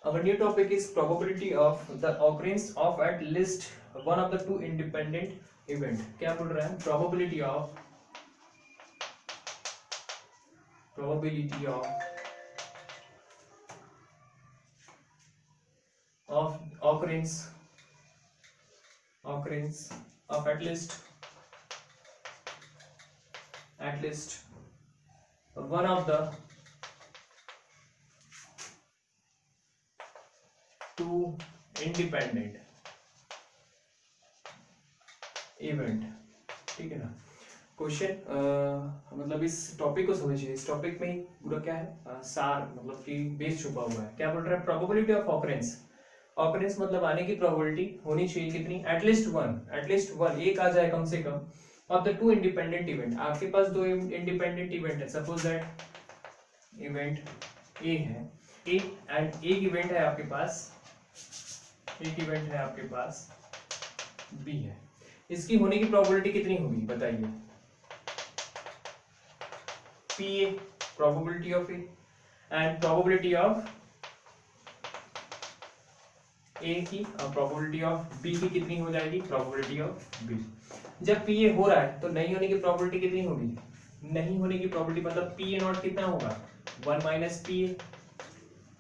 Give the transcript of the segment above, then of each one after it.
Our new topic is probability of the occurrence of at least one of the two independent event. क्या बोल रहा है? Probability of occurrence of at least one of the two independent event. ठीक है ना? Question मतलब इस topic को समझिए. इस टॉपिक में पूरा क्या है, सार मतलब कि बेस छुपा हुआ है. क्या बोल रहा है? Probability of occurrence. ऑकरेंस मतलब आने की प्रोबेबिलिटी होनी चाहिए कितनी? एटलीस्ट वन एक आ जाए कम से कम of the two independent event. आपके पास दो इंडिपेंडेंट इवेंट है. सपोज दैट इवेंट ए है, ए एंड एक इवेंट है आपके पास बी है. इसकी होने की प्रोबेबिलिटी कितनी होगी बताइए? P A probability of A and probability of A की और प्रोबेबिलिटी ऑफ बी की कितनी हो जाएगी? Probability of B. जब पी ए हो रहा है तो नहीं होने की प्रोबेबिलिटी कितनी होगी? नहीं होने की प्रोबेबिलिटी मतलब पी ए नॉट कितना होगा? 1 माइनस पी ए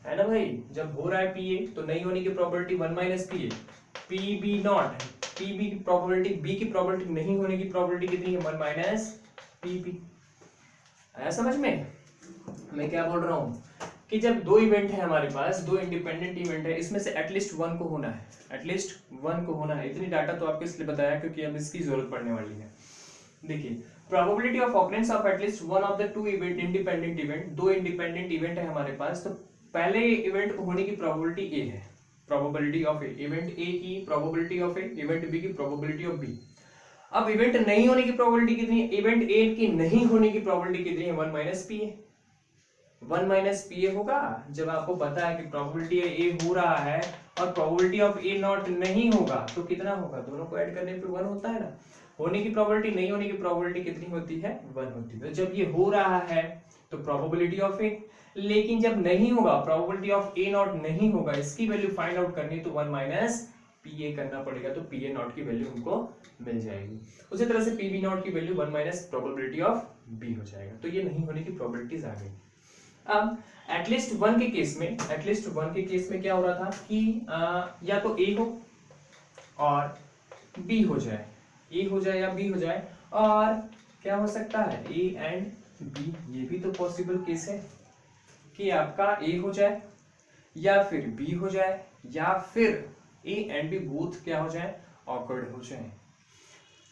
है ना भाई. जब हो रहा है पी ए तो नहीं होने की probability 1 minus P A. P B not, P B की प्रोबेबिलिटी, बी की प्रोबेबिलिटी नहीं होने की प्रोबेबिलिटी कितनी है? 1 माइनस पी पी. आया समझ में मैं क्या बोल रहा हूँ? कि जब दो इवेंट है हमारे पास, दो इंडिपेंडेंट इवेंट है, इसमें से एटलीस्ट वन को होना है. इतनी डाटा तो आपको इसलिए बताया क्योंकि अब इसकी जरूरत पड़ने वाली है. देखिए, probability of occurrence of at least one of the two event independent event. दो इंडिपेंडेंट इवेंट है हमारे पास, तो पहले इवेंट होने की प्रोबेबिलिटी ए है. Probability of A, event A की probability of A, event B की प्रोबेबिलिटी ऑफ बी. अब इवेंट नहीं होने की प्रोबेबिलिटी कितनी है? इवेंट ए की नहीं होने की प्रोबेबिलिटी कितनी है? 1 माइनस पी ए. 1 माइनस पी ए होगा जब आपको पता है कि प्रोबेबिलिटी ए हो रहा है और प्रोबेबिलिटी ऑफ ए नॉट नहीं होगा तो कितना होगा? दोनों को ऐड करने पे 1 होता है ना. होने की प्रोबेबिलिटी, नहीं होने की प्रोबेबिलिटी कितनी होती है? 1 होती है. जब ये हो रहा है तो प्रोबेबिलिटी ऑफ ए, लेकिन जब नहीं होगा, प्रोबेबिलिटी ऑफ ए नॉट नहीं होगा, इसकी वैल्यू फाइंड आउट करनी तो 1 माइनस पी ए करना पड़ेगा. तो पी ए नॉट की वैल्यू हमको मिल जाएगी. उसी तरह से पी बी नॉट की value 1 minus probability of B हो जाएगा. तो ये नहीं होने की प्रोबेबिलिटीज आ गई. अब एटलीस्ट वन के केस में क्या हो रहा था कि या तो ए हो और बी हो जाए, ए हो जाए या बी हो जाए, और क्या हो सकता है? A and B. ये भी तो पॉसिबल केस है कि आपका ए हो जाए या फिर बी हो जाए या फिर ए एंड बी बोथ क्या हो जाए? ऑकर्ड हो जाए.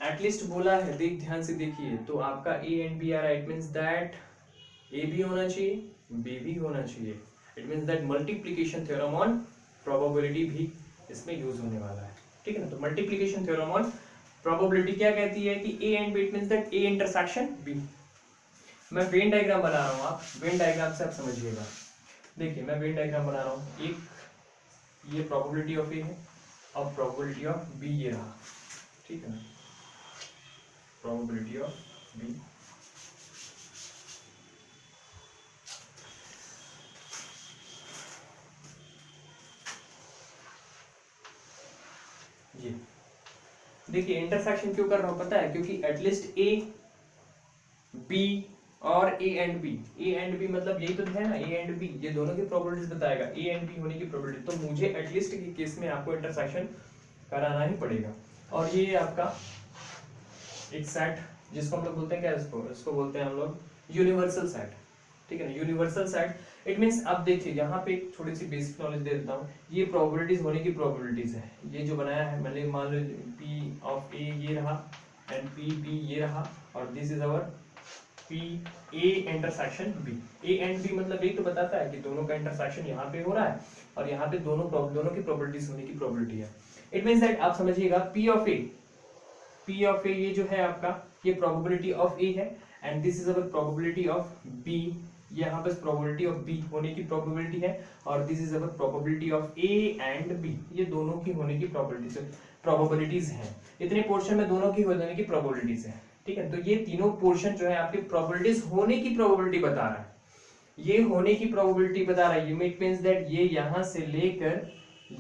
एटलीस्ट बोला है, ध्यान से देखिए, तो आपका A and B are, it means that A भी होना चाहिए, बी भी होना चाहिए. It means that multiplication theorem on probability भी इसमें यूज होने वाला है. ठीक है ना? तो मल्टीप्लिकेशन थ्योरम ऑन प्रोबेबिलिटी क्या कहती है कि A and B, it means that A intersection B. मैं वेन डायग्राम बना रहा हूँ, आप वेन डायग्राम से आप समझिएगा. देखिए, मैं वेन डायग्राम बना रहा हूँ. एक ये प्रोबेबिलिटी ऑफ ए है और प्रोबेबिलिटी ऑफ बी ये रहा. ठीक है ना? प्रोबेबिलिटी ऑफ बी, ये देखिए इंटरसेक्शन क्यों कर रहा हूं पता है? क्योंकि एटलीस्ट ए बी और ए एंड बी मतलब यही तो है ना, ए एंड बी, ये दोनों की प्रोबेबिलिटीज बताएगा, ए एंड बी होने की प्रोबेबिलिटी. तो मुझे एटलीस्ट के केस में आपको इंटरसेक्शन कराना ही पड़ेगा. और ये आपका एक सेट जिसको हम लोग बोलते हैं क्या? इसको बोलते हैं हम लोग यूनिवर्सल सेट. ठीक है ना? यूनिवर्सल सेट इट मींस, अब देखिए यहाँ पे एक थोड़ी सी बेसिक नॉलेज दे देता हूँ. ये प्रोबेबिलिटीज होने की प्रोबेबिलिटीज है. ये जो बनाया है मैंने, मान लो पी ऑफ ए ये रहा एंड पी बी ये रहा, और this is our P A intersection B. A and B मतलब ये तो बताता है कि दोनों का इंटरसेक्शन यहाँ पे हो रहा है और यहाँ पे दोनों की प्रोबेबिलिटीज होने की प्रोबेबिलिटी है. इट मींस दैट आप समझिएगा, पी ऑफ ए ये जो है आपका, ये प्रोबेबिलिटी ऑफ ए है and this is our probability of B. यहाँ पर प्रोबेबिलिटी ऑफ बी होने की प्रोबेबिलिटी है और this is our probability of A and B. ये दोनों की होने की प्रोबेबिलिटीज हैं. इतने पोर्शन में दोनों की होने की प्रोबेबिलिटीज है. ठीक है? तो ये तीनों पोर्शन जो है आपके प्रोबेबिलिटीज होने की प्रोबेबिलिटी बता रहा है. ये होने की प्रोबेबिलिटी बता रहा है। इट मींस दैट ये यहां से लेकर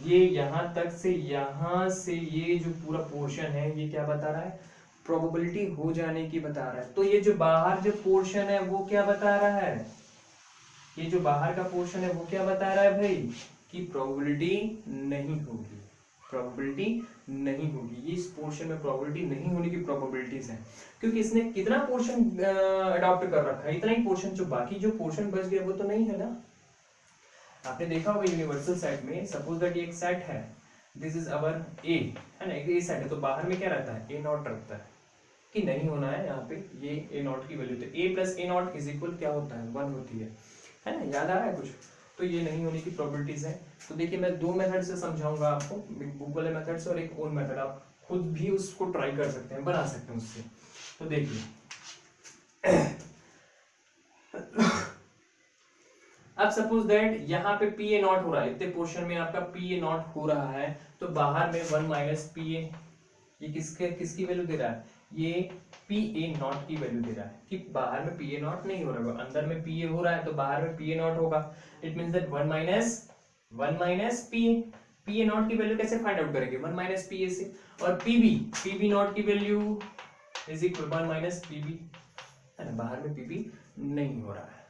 ये यहां तक से यहां से ये जो पूरा पोर्शन है ये क्या बता रहा है, प्रोबेबिलिटी हो जाने की बता रहा है। तो ये जो बाहर जो पोर्शन है वो क्या बता रहा है, ये जो बाहर का पोर्शन है वो क्या बता रहा है भाई, कि प्रोबेबिलिटी नहीं होगी, प्रोबेबिलिटी नहीं होगी। ये इस पोर्शन में प्रोबेबिलिटी नहीं होने की प्रोबेबिलिटीज है, क्योंकि इसने कितना पोर्शन अडॉप्ट कर रखा है, इतना ही पोर्शन, जो बाकी जो पोर्शन बच गया वो तो नहीं है ना। आपने देखा होगा यूनिवर्सल सेट में, सपोज दैट ये एक सेट है, दिस इज अवर ए, है ना, एक ए सेट है, तो बाहर में क्या रहता है, ए नॉट रखता है, कि नहीं होना है यहाँ पे, ये ए नॉट की वैल्यू, तो A plus A not is equal क्या होता है, 1 होती है ना, याद आ रहा है कुछ। तो ये नहीं होने की प्रोबेबिलिटीज है। तो देखिए मैं 2 मेथड से समझाऊंगा आपको, बुक वाले मेथड से और एक ओन मेथड, आप खुद भी उसको ट्राई कर सकते हैं, बना सकते हैं उससे। तो देखिए अब सपोज दैट यहाँ पे पी ए नॉट हो रहा है, इतने पोर्शन में आपका पी ए नॉट हो रहा है, तो बाहर में 1 माइनस पी ए, ये किसकी वैल्यू दे रहा है, ये पी ए नॉट की वैल्यू दे रहा है, कि बाहर में पी ए नॉट नहीं हो रहा है, अंदर में पी ए हो रहा है, तो बाहर में पी ए नॉट होगा। It means that 1 minus P A not की वैल्यू कैसे फाइंड आउट करेंगे, 1 माइनस पी ए से, और पी बी नॉट की value is equal 1 minus P B, है ना, बाहर में पी बी नहीं हो रहा है,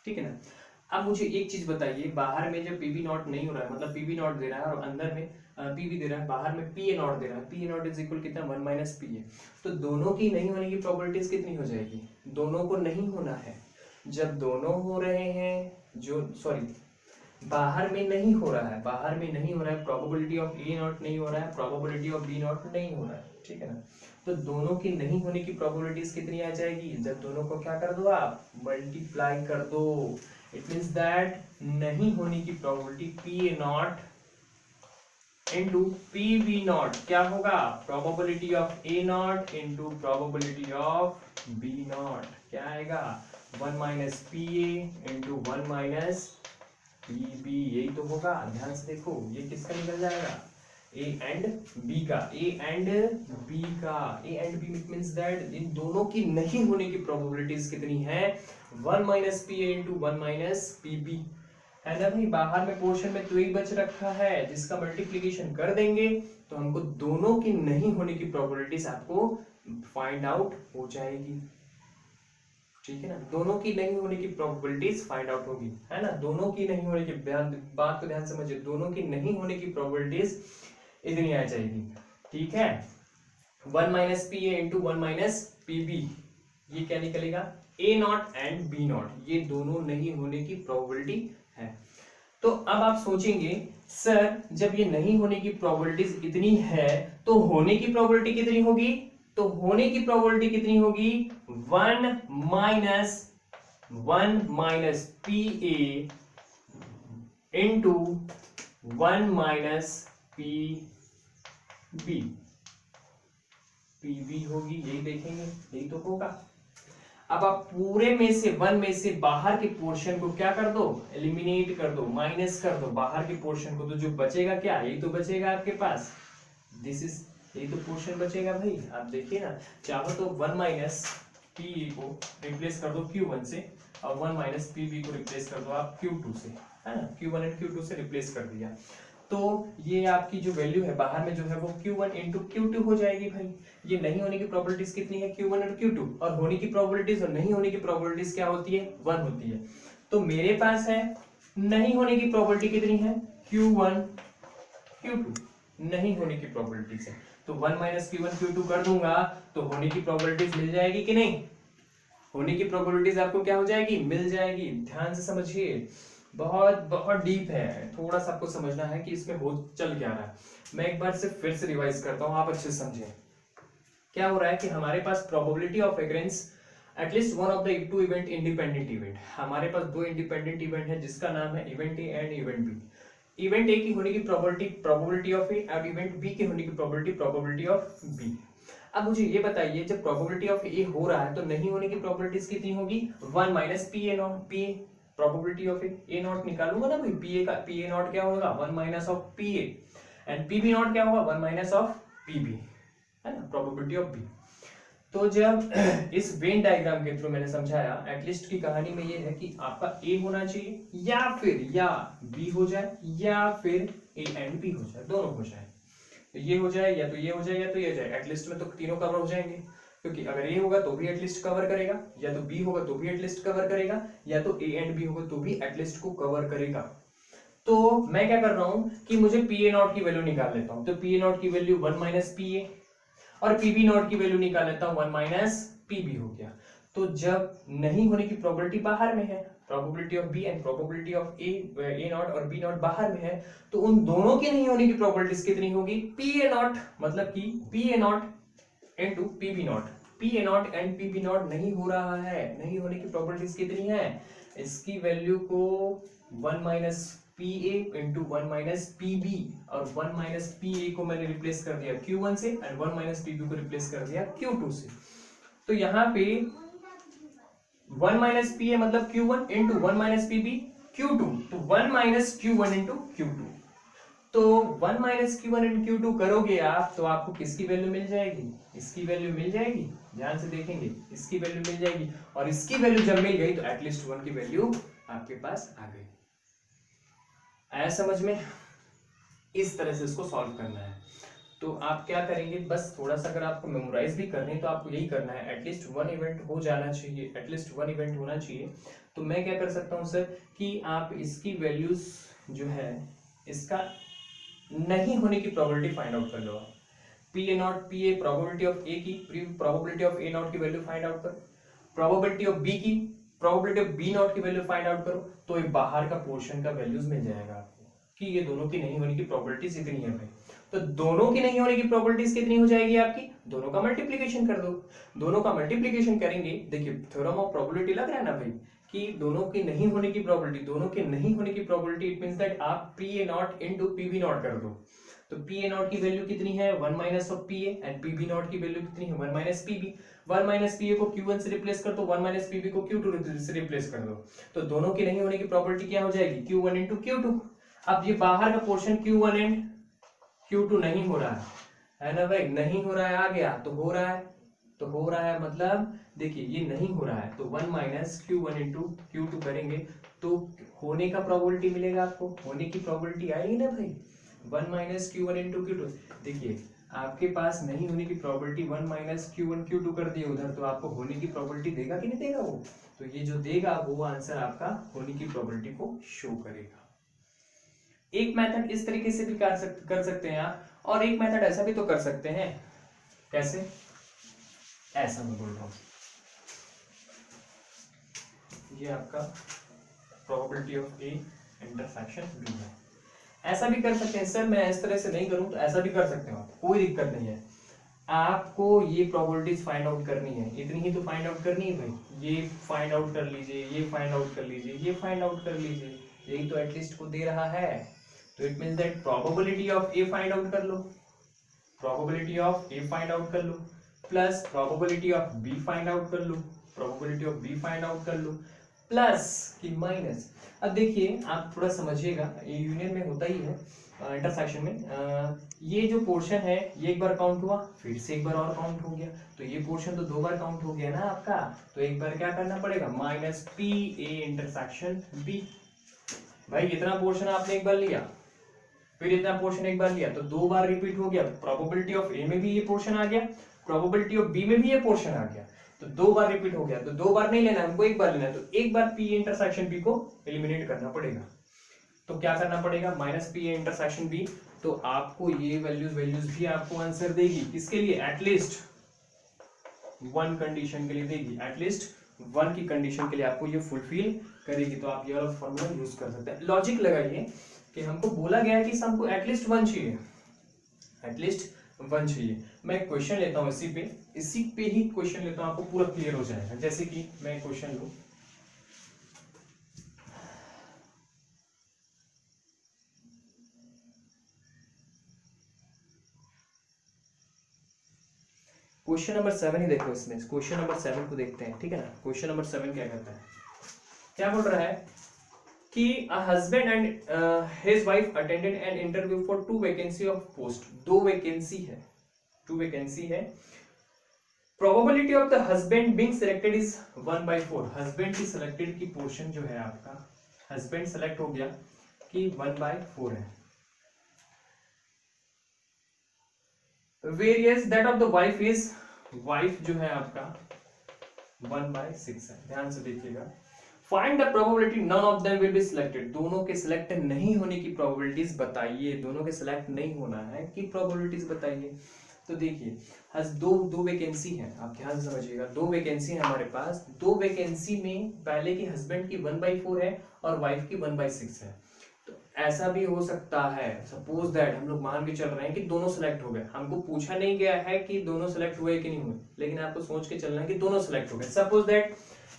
ठीक है ना। अब मुझे एक चीज बताइए, बाहर में जब पी बी नॉट नहीं हो रहा है, मतलब पी बी नॉट दे रहा है और अंदर में पी बी दे रहा है, बाहर में पी ए नॉट दे रहा है, P A not is equal कितना, 1 माइनस पी ए, तो दोनों की नहीं होने की प्रोबेबिलिटीज कितनी हो जाएगी, दोनों को नहीं होना है। जब दोनों हो रहे हैं, जो सॉरी बाहर में नहीं हो रहा है, बाहर में नहीं हो रहा है, प्रोबेबिलिटी ऑफ ए नॉट नहीं हो रहा है, प्रोबेबिलिटी ऑफ बी नॉट नहीं हो रहा है, ठीक है ना। तो दोनों की नहीं होने की प्रोबेबिलिटीज कितनी आ जाएगी, जब दोनों को क्या कर दो आप, मल्टीप्लाई कर दो। इट मींस दैट नहीं होने की probability P A not into P B not क्या होगा, probability of A not into probability of B not, क्या आएगा, 1 minus P A into 1 minus P B, यही तो होगा। ध्यान से देखो, ये किसका निकल जाएगा, ए एंड बी का, ए एंड बी का, A and B means that इन दोनों की नहीं होने की प्रोबेबिलिटीज कितनी है, 1 minus P A into 1 minus P B, है ना भाई। बाहर में पोर्शन में तो ही बच रखा है, जिसका मल्टीप्लिकेशन कर देंगे तो हमको दोनों की नहीं होने की प्रोबेबिलिटीज आपको फाइंड आउट हो जाएगी, ठीक है ना। दोनों की नहीं होने की प्रोबेबिलिटीज फाइंड आउट होगी, है ना, दोनों की नहीं होने की, बात को ध्यान समझिए, दोनों की नहीं होने की प्रोबेबिलिटीज इतनी आ जाएगी, ठीक है। 1 minus P A into 1 minus P B, ये क्या निकलेगा, A not and B not, ये दोनों नहीं होने की प्रोबेबिलिटी है। तो अब आप सोचेंगे सर जब ये नहीं होने की प्रोबेबिलिटीज इतनी है तो होने की प्रोबेबिलिटी कितनी होगी, तो होने की प्रोबेबिलिटी कितनी होगी, 1 minus P A into 1 minus P B, P B होगी, यही देखेंगे, यही तो होगा। अब आप पूरे में से 1 में से बाहर के पोर्शन को क्या कर दो, एलिमिनेट कर दो, माइनस कर दो बाहर के पोर्शन को, तो जो बचेगा क्या, यही तो बचेगा आपके पास, दिस इज, यही तो पोर्शन बचेगा भाई। आप देखिए ना, चाहो तो 1 माइनस पी को रिप्लेस कर दो Q1 से, और 1 माइनस पी बी को रिप्लेस कर दो आप Q2 से, है ना, Q1 एंड Q2 से रिप्लेस कर दिया, तो ये आपकी जो वैल्यू है बाहर में जो है वो Q1 इंटू Q2 हो जाएगी भाई। ये नहीं होने की प्रोबेबिलिटीज कितनी है, Q1 और Q2, और होने की प्रोबेबिलिटीज और नहीं होने की प्रोबेबिलिटीज क्या होती है, 1 होती है। तो मेरे पास है नहीं होने की प्रोबेबिलिटी कितनी है, Q1 Q2, नहीं होने की प्रोबेबिलिटीज है, तो 1 माइनस Q1 Q2 कर दूंगा तो होने की प्रोबेबिलिटीज मिल जाएगी कि नहीं, होने की प्रोबेबिलिटीज आपको क्या हो जाएगी, मिल जाएगी। ध्यान से समझिए, बहुत बहुत डीप है, थोड़ा सा आपको समझना है कि इसमें हो चल क्या रहा है। मैं एक बार से फिर से रिवाइज करता हूं, आप अच्छे से समझें। क्या हो रहा है कि हमारे पास probability of occurrence at least one of the two event independent event, हमारे पास 2 इंडिपेंडेंट इवेंट है जिसका नाम है event A and event B. Event A की होने की प्रोबेबिलिटी ऑफ ए, और इवेंट बी की होने की प्रोबेबिलिटी ऑफ बी। अब मुझे ये बताइए, जब प्रोबेबिलिटी ऑफ ए हो रहा है तो नहीं होने की प्रोबेबिलिटीज कितनी होगी, 1 minus P A not, P probability of A not निकालूंगा ना भाई, पी ए का, पी ए नॉट क्या होगा, 1 minus of P A, and P B not क्या होगा, 1 माइनस ऑफ पी बी, है ना, प्रोबेबिलिटी ऑफ बी। तो जब इस वेन डायग्राम के थ्रू मैंने समझाया, एटलिस्ट की कहानी में ये है कि आपका ए होना चाहिए या बी हो जाए या फिर ए एंड बी हो जाए, दोनों हो जाए। तो ये हो जाए या तो ये हो जाए या तो ये हो जाए। एटलिस्ट में तो तीनों कवर हो जाएंगे, क्योंकि अगर ए होगा तो भी एटलिस्ट कवर करेगा, या तो बी होगा तो भी एटलिस्ट कवर करेगा, या तो ए एंड बी होगा तो भी एटलिस्ट को कवर करेगा। तो मैं क्या कर रहा हूं कि मुझे पी ए नॉट की वैल्यू निकाल लेता हूं। तो पी ए नॉट की वैल्यू 1 माइनस पी ए और पीबी नॉट की वैल्यू निकाल लेता हूं 1 माइनस पीबी हो गया। तो जब नहीं होने की प्रोबेबिलिटी बाहर में है, probability of B and probability of A not और बी नॉट बाहर में है, तो उन दोनों की नहीं होने की प्रोबेबिलिटीज कितनी होगी? पी ए नॉट, मतलब कि P A not into P B not. P A not and P B not नहीं हो रहा है, नहीं होने की प्रोबेबिलिटीज कितनी है? इसकी वैल्यू को 1 minus P A into 1 minus P B, और 1 माइनस पी ए को मैंने रिप्लेस कर दिया Q1 से एंड 1 माइनस पी बी को रिप्लेस कर दिया Q2 से। तो यहाँ पे 1 माइनस पी ए मतलब Q1 into 1 minus P B Q2, तो 1 माइनस Q1 इंटू Q2। तो 1 माइनस Q1 इंटू Q2 करोगे आप तो आपको किसकी वैल्यू मिल जाएगी? इसकी वैल्यू मिल जाएगी, ध्यान से देखेंगे, इसकी वैल्यू मिल जाएगी। और इसकी वैल्यू जब मिल गई तो एटलीस्ट 1 की वैल्यू आपके पास आ गई। आया समझ में? इस तरह से इसको सॉल्व करना है। तो आप क्या करेंगे, बस थोड़ा सा अगर आपको मेमोराइज भी करनी है तो आपको यही करना है, एटलीस्ट 1 इवेंट हो जाना चाहिए, एटलीस्ट 1 इवेंट होना चाहिए। तो मैं क्या कर सकता हूं सर कि आप इसकी वैल्यूज जो है, इसका नहीं होने की प्रोबेबिलिटी फाइंड आउट कर लो। P A not P A probability of A की, प्रोबेबिलिटी ऑफ ए नॉट की वैल्यू फाइंड आउट करो, प्रोबेबिलिटी ऑफ बी की, प्रोबेबिलिटी ऑफ बी नॉट की वैल्यू फाइंड आउट करो, तो एक बाहर का पोर्शन का वैल्यूज मिल जाएगा आपको कि ये दोनों की नहीं होने की प्रोबेबिलिटीज इतनी है भाई। तो दोनों की नहीं होने की प्रोबेबिलिटीज कितनी हो जाएगी आपकी? दोनों का मल्टीप्लिकेशन कर दो। दोनों का मल्टीप्लिकेशन करेंगे, देखिए थ्योरम ऑफ प्रोबेबिलिटी लग रहा है ना भाई, कि दोनों की नहीं होने की प्रोबेबिलिटी, दोनों के नहीं होने की प्रोबेबिलिटी, इट मींस दैट आप P A not into P B not कर दो। तो पी ए नॉट की वैल्यू कितनी है? 1 minus of P A, and P B not की वैल्यू कितनी है? 1 minus P B. 1 minus P A को Q1 से रिप्लेस कर दो, 1 माइनस पी बी को Q2 से रिप्लेस कर दो। तो दोनों की नहीं होने की प्रोबेबिलिटी क्या हो जाएगी? Q1 into Q2। अब ये बाहर का पोर्शन Q1 एंड Q2 नहीं हो रहा है ना भाई? नहीं हो रहा है, आ गया तो हो रहा है, तो हो रहा है मतलब देखिए ये नहीं हो रहा है, तो 1 माइनस Q1 इंटू Q2 करेंगे तो होने का प्रोबेबिलिटी मिलेगा आपको, होने की प्रोबेबिलिटी आएगी ना भाई, 1 माइनस Q1 इंटू Q2। देखिए आपके पास नहीं होने की प्रोबेबिलिटी 1 माइनस Q1 Q2 कर दिए उधर, तो आपको होने की प्रोबेबिलिटी देगा कि नहीं देगा वो? तो ये जो देगा वो आंसर आपका होने की प्रोबेबिलिटी को शो करेगा। एक मेथड इस तरीके से भी कर सकते हैं आप, और एक मेथड ऐसा भी तो कर सकते हैं, कैसे? ऐसा मैं बोल रहा हूं, ये आपका probability of A intersection B है। ऐसा भी कर सकते हैं सर, मैं इस तरह से नहीं करूं तो ऐसा भी कर सकते हो आप, कोई दिक्कत नहीं है। आपको ये प्रोबेबिलिटीज फाइंड आउट करनी है, इतनी ही तो फाइंड आउट करनी है भाई। ये फाइंड आउट कर लीजिए, ये फाइंड आउट कर लीजिए, ये फाइंड आउट कर लीजिए, यही तो एटलीस्ट को दे रहा है। तो it means that probability of A find out कर लो, probability of A find out कर लो, plus probability of B find out कर लो, probability of B find out कर लो, प्लस कि माइनस। अब देखिए आप थोड़ा समझिएगा, ये यूनियन में होता ही है, इंटरसेक्शन में ये जो पोर्शन है ये एक बार काउंट हुआ, फिर से एक बार और काउंट हो गया, तो ये पोर्शन तो 2 बार काउंट हो गया ना आपका, तो एक बार क्या करना पड़ेगा? Minus P A intersection B. भाई इतना पोर्शन आपने एक बार लिया, फिर इतना पोर्शन एक बार लिया, तो 2 बार रिपीट हो गया। प्रोबेबिलिटी ऑफ ए में भी ये पोर्शन आ गया, प्रोबेबिलिटी ऑफ बी में भी ये पोर्शन आ गया, तो 2 बार रिपीट हो गया। तो 2 बार नहीं लेना हमको, एक बार लेना है, तो एक बार पी इंटरसेक्शन बी को एलिमिनेट करना पड़ेगा। तो क्या करना पड़ेगा? Minus P intersection B. तो आपको ये वैल्यूज भी आपको आंसर देगी, किसके लिए? एटलीस्ट 1 कंडीशन के लिए देगी, एटलीस्ट 1 की कंडीशन के लिए आपको ये फुलफिल करेगी। तो आप ये वाला फॉर्मूला यूज कर सकते हैं। लॉजिक लगाइए कि हमको बोला गया है कि हमको एटलीस्ट 1 चाहिए, एटलीस्ट 1 चाहिए। मैं क्वेश्चन लेता हूँ इसी पे ही क्वेश्चन लेता हूँ, आपको पूरा क्लियर हो जाएगा। जैसे कि मैं क्वेश्चन लूँ, क्वेश्चन नंबर 7 ही देखो, इसमें क्वेश्चन नंबर 7 को देखते हैं, ठीक है ना। क्वेश्चन नंबर 7 क्या कहता है, क्या बोल रहा है कि a husband and his wife attended an interview for 2 vacancy of post। 2 vacancy है, 2 वैकेंसी है, probability of the husband being selected is 1/4। Husband की सिलेक्टेड की पोर्शन जो है आपका, हस्बैंड सेलेक्ट हो गया कि 1/4 है। Whereas that of the wife is, wife जो है आपका 1/6 है। ध्यान से देखिएगा। Find the probability none of them will be selected. दोनों के सिलेक्ट नहीं होने की प्रोबेबिलिटीज बताइए। दोनों के सिलेक्ट नहीं होना है कि प्रोबेबिलिटीज बताइए। तो देखिए दो वैकेंसी है, आप ध्यान से समझिएगा। दो वैकेंसी है हमारे पास। दो वैकेंसी में पहले की हस्बैंड की 1/4 है और वाइफ की 1/6 है। तो ऐसा भी हो सकता है, सपोज दैट हम लोग मान के चल रहे हैं कि दोनों सेलेक्ट हो गए। हमको पूछा नहीं गया है कि दोनों सेलेक्ट हुए कि नहीं हुए, लेकिन आपको सोच के चलना है कि दोनों सेलेक्ट हो गए। सपोज दैट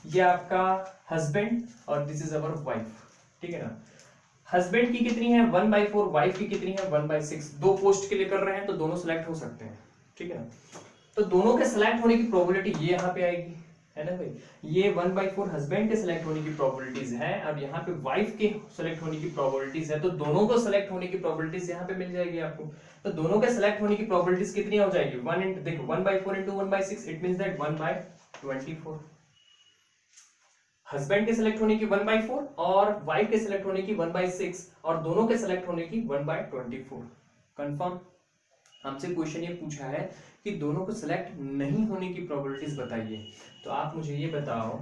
ये आपका हस्बैंड और दिस इज अवर वाइफ, ठीक है ना। हस्बैंड की कितनी है 1/4, वाइफ की कितनी है 1/6। दो पोस्ट के लिए कर रहे हैं तो दोनों सेलेक्ट हो सकते हैं, ठीक है ना। तो दोनों के सेलेक्ट होने की प्रोबेबिलिटी ये यहाँ पे आएगी, है ना भाई। ये 1/4 हस्बैंड के सेलेक्ट होने की प्रोबेबिलिटीज है और यहाँ पे वाइफ के सेलेक्ट होने की प्रोबेबिलिटीज है। तो दोनों को सेलेक्ट होने की प्रोबेबिलिटीज यहाँ पे मिल जाएगी आपको। तो दोनों के सेलेक्ट होने की प्रोबेबिलिटीज कितनी हो जाएगी 1 इंटू, देखो 1/4 into 1/6, it means that 1/24। Husband के सिलेक्ट होने की 1/4 और वाइफ के सिलेक्ट होने की 1/6 और दोनों के सिलेक्ट होने की 1/24। कंफर्म। हमसे क्वेश्चन ये पूछा है कि दोनों को सिलेक्ट नहीं होने की प्रोबेबिलिटीज बताइए। तो आप मुझे ये बताओ,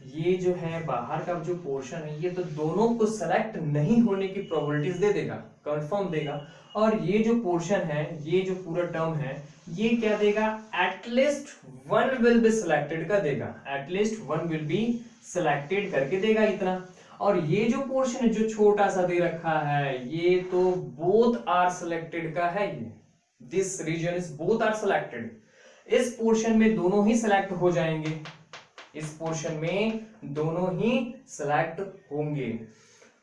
ये जो है बाहर का जो पोर्शन है ये तो दोनों को सिलेक्ट नहीं होने की प्रोबेबिलिटीज दे देगा, कंफर्म देगा। और ये जो पोर्शन है, ये जो पूरा टर्म है, ये क्या देगा, at least one will be selected का देगा। At least one will be selected करके देगा इतना। और ये जो पोर्शन है जो छोटा सा दे रखा है, ये तो बोथ आर सिलेक्टेड का है। ये this region is both are selected. इस पोर्शन में दोनों ही सिलेक्ट हो जाएंगे, इस पोर्शन में दोनों ही सिलेक्ट होंगे।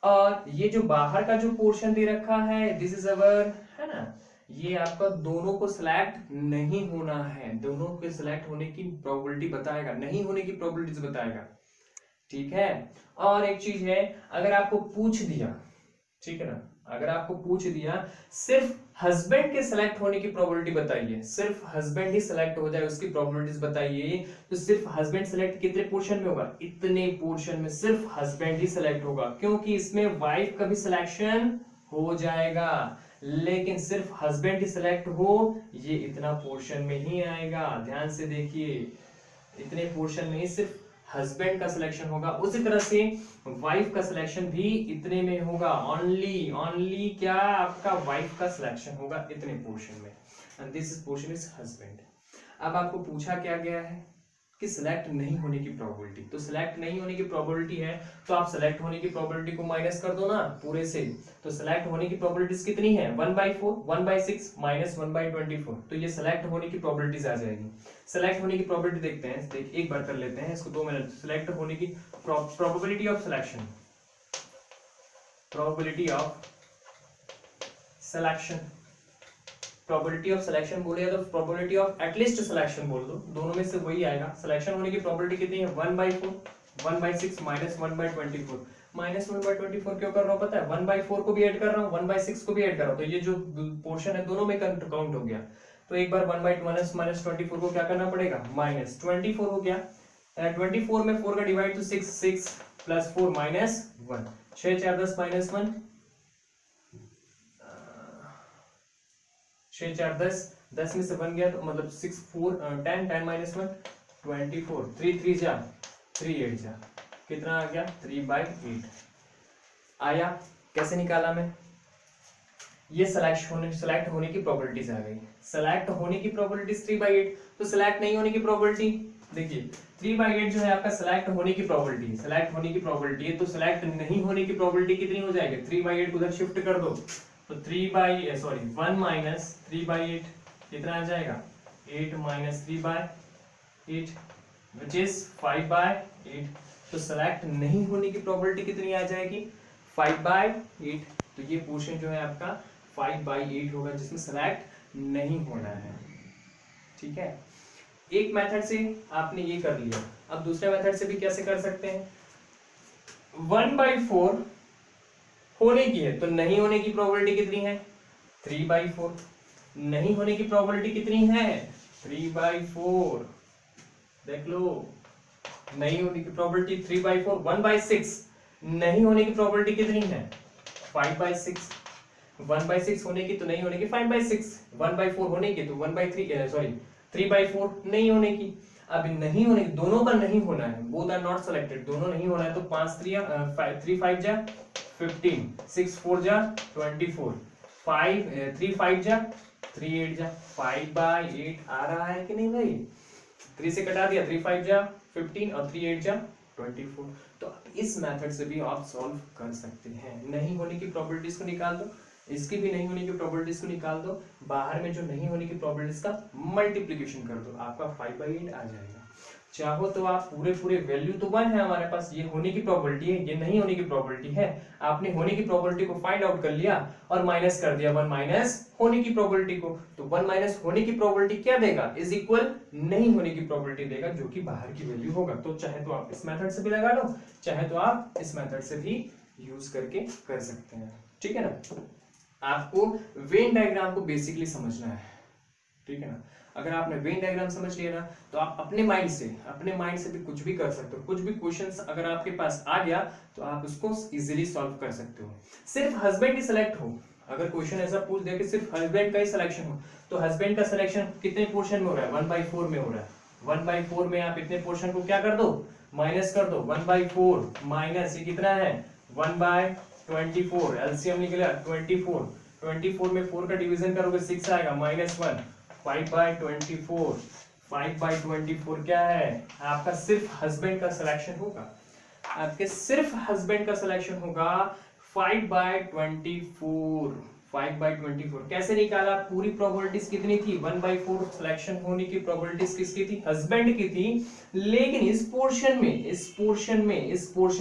और ये जो बाहर का जो पोर्शन दे रखा है, दिस इज अवर, है ना, ये आपका दोनों को सिलेक्ट नहीं होना है। दोनों के सिलेक्ट होने की प्रोबेबिलिटी बताएगा, नहीं होने की प्रोबेबिलिटीज बताएगा, ठीक है। और एक चीज है, अगर आपको पूछ दिया, ठीक है ना, अगर आपको पूछ दिया सिर्फ हस्बैंड के सिलेक्ट होने की प्रोबेबिलिटी बताइए, सिर्फ हस्बैंड ही सिलेक्ट हो जाए उसकी प्रोबेबिलिटीज बताइए, तो सिर्फ हस्बैंड सिलेक्ट कितने पोर्शन में होगा, इतने पोर्शन में सिर्फ हस्बैंड ही सिलेक्ट होगा, क्योंकि इसमें वाइफ का भी सिलेक्शन हो जाएगा। लेकिन सिर्फ हस्बैंड ही सिलेक्ट हो, ये इतना पोर्शन में ही आएगा। ध्यान से देखिए, इतने पोर्शन में ही सिर्फ हस्बैंड का सिलेक्शन होगा। उसी तरह से वाइफ का सिलेक्शन भी इतने में होगा, ओनली क्या आपका वाइफ का सिलेक्शन होगा इतने पोर्शन में, and this portion is husband. अब आपको पूछा क्या गया है कि सिलेक्ट नहीं होने की प्रोबेबिलिटी। तो सिलेक्ट नहीं होने की प्रोबेबिलिटी है तो आप सिलेक्ट होने की प्रोबेबिलिटी को माइनस कर दो ना पूरे से। तो सिलेक्ट होने की प्रोबेबिलिटीज कितनी है 1/4, 1/6 माइनस 1/24। तो ये सिलेक्ट होने की प्रोबेबिलिटीज आ जाएगी। सिलेक्ट होने की प्रोबेबिलिटी देखते हैं, देखिए एक बार कर लेते हैं इसको 2 मिनट। सिलेक्ट होने की probability of selection, probability of selection, probability of selection बोले तो प्रोबेबिलिटी ऑफ एटलीस्ट सिलेक्शन बोल दो, दोनों में से वही आएगा। सिलेक्शन होने की प्रोबेबिलिटी कितनी है 1/4, 1/6 माइनस 1/24। माइनस 1/24 क्यों कर रहा हूँ पता है, 1/4 को भी ऐड कर रहा हूँ, 1/6 को भी ऐड कर रहा हूँ, तो ये जो पोर्शन है दोनों में काउंट हो गया। तो एक बार 1/24 को क्या करना पड़ेगा, माइनस 24 हो गया। 24 में 4 का डिवाइड तो 6, 6 प्लस 4 माइनस 1, 6 4 10 माइनस 1, 6 4 10, 10 में से 1 गया तो मतलब 6 4 10, 10 माइनस 1 24, 3 3 जा 3 8 जा, कितना आ गया 3/8 आया। कैसे निकाला मैं, ये सेलेक्ट होने की प्रोबेबिलिटीज आ गई। सेलेक्ट होने की प्रोबेबिलिटीज 3/8, तो सेलेक्ट नहीं होने की प्रोबेबिलिटी देखिए 3/8 जो है आपका सेलेक्ट होने की प्रोबेबिलिटी, सेलेक्ट होने की प्रोबेबिलिटी है। तो सेलेक्ट नहीं होने की प्रोबेबिलिटी कितनी हो जाएगी, 3/8 उधर शिफ्ट कर दो तो 1 माइनस 3/8 कितना आ जाएगा 8 माइनस 3/8 विच इज 5/8। तो सेलेक्ट नहीं होने की प्रोबेबिलिटी कितनी आ जाएगी 5/8। तो ये पोर्शन जो है आपका 5/8 होगा जिसमें सेलेक्ट नहीं होना है, ठीक है। एक मेथड से आपने ये कर लिया, अब दूसरे मेथड से भी कैसे कर सकते हैं, 1/4 होने की है तो नहीं होने की प्रोबेबिलिटी कितनी है 3/4, नहीं होने की प्रोबेबिलिटी कितनी है 3/4, देख लो, नहीं होने की प्रोबेबिलिटी 3/4, 1/6 नहीं होने की प्रोबेबिलिटी कितनी है 5/6, 1/6 होने की तो नहीं होने की 5/6, 1/4 होने की तो 1/3 सॉरी 3/4 नहीं होने की। अब नहीं होने की, दोनों का नहीं होना है, बोथ आर नॉट सिलेक्टेड, दोनों नहीं होना है तो 3 5 जा 15, 6 4 जा 24, 3 5 जा 3 8 जा 5/8 आ रहा है कि नहीं भाई? 3 से कटा दिया, 3 5 जा 15 और 3 8 जा 24। तो इस मेथड से भी आप सॉल्व कर सकते हैं। नहीं होने की प्रोबेबिलिटीज को निकाल दो, इसकी भी नहीं होने की प्रोबेबिलिटीज को निकाल दो, बाहर में जो नहीं होने की प्रोबेबिलिटीज का मल्टीप्लिकेशन कर दो, आपका 5/8 आ जाएगा। चाहो तो आप पूरे वैल्यू तो 1 है हमारे पास, ये होने की प्रोबेबिलिटी है, ये नहीं होने की प्रोबेबिलिटी है। आपने होने की प्रोबेबिलिटी को फाइंड आउट कर लिया और माइनस कर दिया 1 माइनस होने की प्रोबेबिलिटी को, तो 1 माइनस होने की प्रोबेबिलिटी क्या देगा? इज इक्वल नहीं होने की प्रोबेबिलिटी देगा, जो कि बाहर की वैल्यू होगा। तो चाहे तो आप इस मेथड से भी लगा लो, चाहे तो आप इस मेथड से भी यूज करके कर सकते हैं। ठीक है ना? आपको वेन डायग्राम को बेसिकली समझना है, ठीक है ना? अगर आपने वेन डायग्राम समझ लिया ना, तो आप अपने माइंड से भी कुछ भी कर सकते हो। कुछ भी क्वेश्चंस अगर आपके पास आ गया तो आप उसको इजीली सॉल्व कर सकते हो। सिर्फ हस्बैंड ही सिलेक्ट हो, अगर क्वेश्चन ऐसा पूछ दे कि सिर्फ हस्बैंड का ही सिलेक्शन हो, तो हस्बैंड का सिलेक्शन कितने पोर्शन में हो रहा है? 1/4 में हो रहा है। 1/4 में आप इतने पोर्शन को क्या कर दो? माइनस कर दो। 1/4 माइनस ये कितना है? 1/24। एलसीएम निकला 24। 24 में 4 का डिवीजन करोगे 6 आएगा, -1। 5/24, 5/24 क्या है? आपका सिर्फ हस्बैंड का सिलेक्शन होगा, आपके सिर्फ हस्बैंड का सिलेक्शन होगा। 5/24, 5/24 कैसे निकाला? पूरी प्रोबेबिलिटीज कितनी थी? 1/4 सिलेक्शन होने की प्रोबेबिलिटीज किसकी थी? हस्बैंड की थी। लेकिन इस पोर्शन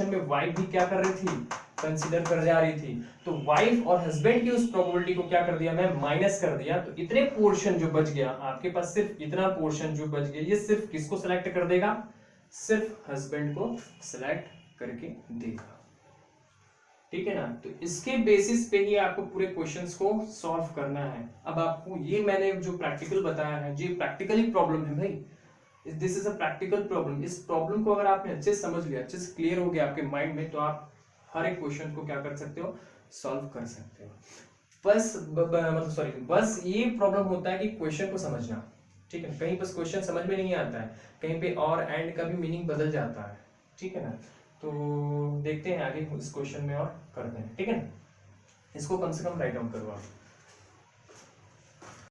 में वाइफ भी क्या कर रही थी? कंसीडर कर जा रही थी। तो वाइफ और हस्बैंड की उस प्रोबेबिलिटी को क्या कर दिया मैं? माइनस कर दिया। तो इतने पोर्शन जो बच गया आपके पास, सिर्फ इतना पोर्शन जो बच गया, ये सिर्फ किसको सिलेक्ट कर देगा? सिर्फ हस्बैंड को सिलेक्ट करके देगा। ठीक है ना? तो इसके बेसिस पे ही आपको पूरे क्वेश्चंस को सॉल्व करना है। अब आपको ये मैंने जो प्रैक्टिकल बताया है, ये प्रैक्टिकली प्रॉब्लम है भाई, this is a practical problem. इस प्रॉब्लम को अगर आपने अच्छे से समझ लिया, अच्छे से क्लियर हो गया आपके माइंड में, तो आप हर एक क्वेश्चन को क्या कर सकते हो? सॉल्व कर सकते हो। बस ये प्रॉब्लम होता है कि क्वेश्चन को समझना, ठीक है? कहीं बस क्वेश्चन समझ में नहीं आता है, कहीं पे और एंड का भी मीनिंग बदल जाता है, ठीक है ना? तो देखते हैं आगे इस क्वेश्चन में और करते हैं, ठीक है ना? इसको कम से कम राइट डाउन करो आप।